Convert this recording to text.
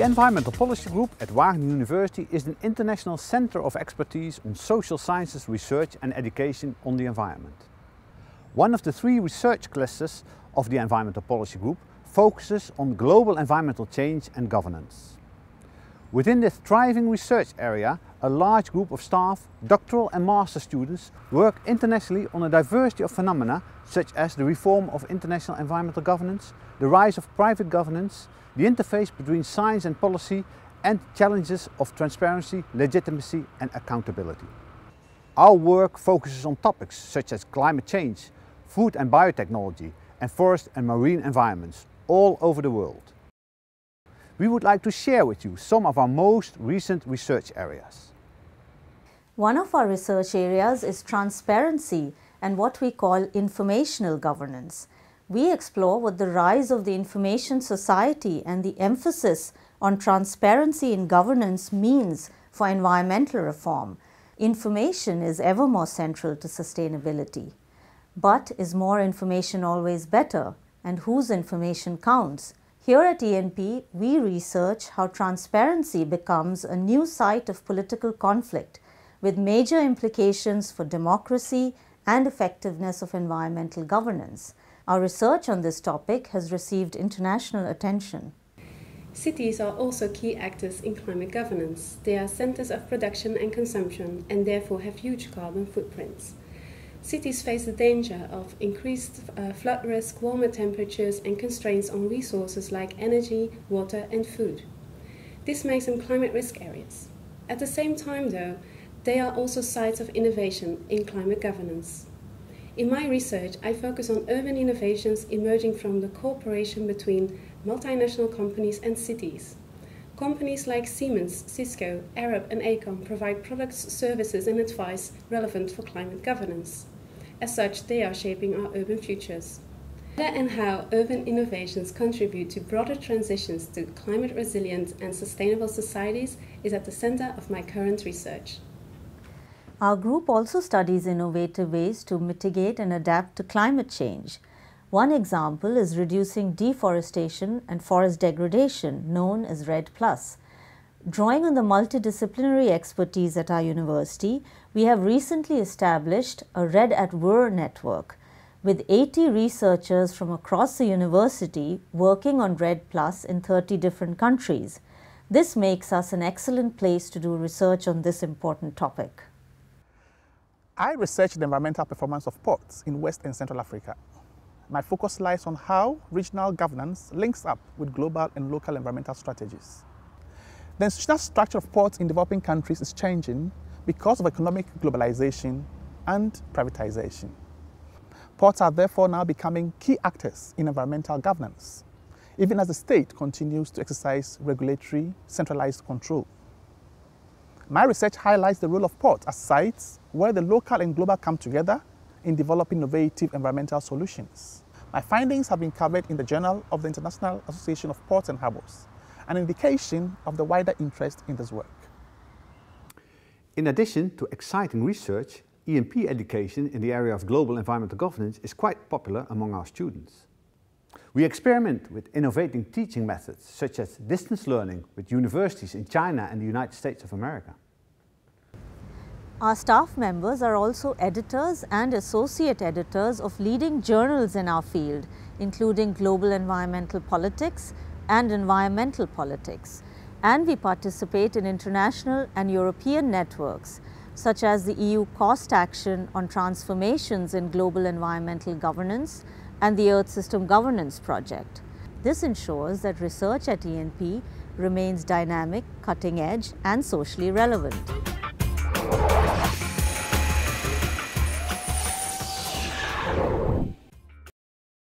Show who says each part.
Speaker 1: Environmental Policy Group at Wageningen University is an international center of expertise on social sciences research and education on the environment. One of the 3 research clusters of the Environmental Policy Group focuses on global environmental change and governance. Within this thriving research area, a large group of staff, doctoral and master students work internationally on a diversity of phenomena such as the reform of international environmental governance, the rise of private governance, the interface between science and policy, and challenges of transparency, legitimacy and accountability. Our work focuses on topics such as climate change, food and biotechnology, and forest and marine environments all over the world. We would like to share with you some of our most recent research areas.
Speaker 2: One of our research areas is transparency and what we call informational governance. We explore what the rise of the information society and the emphasis on transparency in governance means for environmental reform. Information is ever more central to sustainability. But is more information always better? And whose information counts? Here at ENP, we research how transparency becomes a new site of political conflict with major implications for democracy and effectiveness of environmental governance. Our research on this topic has received international attention.
Speaker 3: Cities are also key actors in climate governance. They are centers of production and consumption and therefore have huge carbon footprints. Cities face the danger of increased flood risk, warmer temperatures and constraints on resources like energy, water and food. This makes them climate risk areas. At the same time though, they are also sites of innovation in climate governance. In my research, I focus on urban innovations emerging from the cooperation between multinational companies and cities. Companies like Siemens, Cisco, Arab and Aecon provide products, services and advice relevant for climate governance. As such, they are shaping our urban futures. Whether and how urban innovations contribute to broader transitions to climate resilient and sustainable societies is at the center of my current research.
Speaker 2: Our group also studies innovative ways to mitigate and adapt to climate change. One example is reducing deforestation and forest degradation, known as REDD+. Drawing on the multidisciplinary expertise at our university, we have recently established a REDD at Work network with 80 researchers from across the university working on REDD+ in 30 different countries. This makes us an excellent place to do research on this important topic.
Speaker 4: I research the environmental performance of ports in West and Central Africa. My focus lies on how regional governance links up with global and local environmental strategies. The institutional structure of ports in developing countries is changing because of economic globalization and privatization. Ports are therefore now becoming key actors in environmental governance, even as the state continues to exercise regulatory, centralized control. My research highlights the role of ports as sites where the local and global come together in developing innovative environmental solutions. My findings have been covered in the Journal of the International Association of Ports and Harbours, an indication of the wider interest in this work.
Speaker 1: In addition to exciting research, ENP education in the area of global environmental governance is quite popular among our students. We experiment with innovating teaching methods such as distance learning with universities in China and the United States of America.
Speaker 2: Our staff members are also editors and associate editors of leading journals in our field, including Global Environmental Politics and Environmental Politics. And we participate in international and European networks, such as the EU Cost Action on Transformations in Global Environmental Governance and the Earth System Governance Project. This ensures that research at ENP remains dynamic, cutting edge and socially relevant.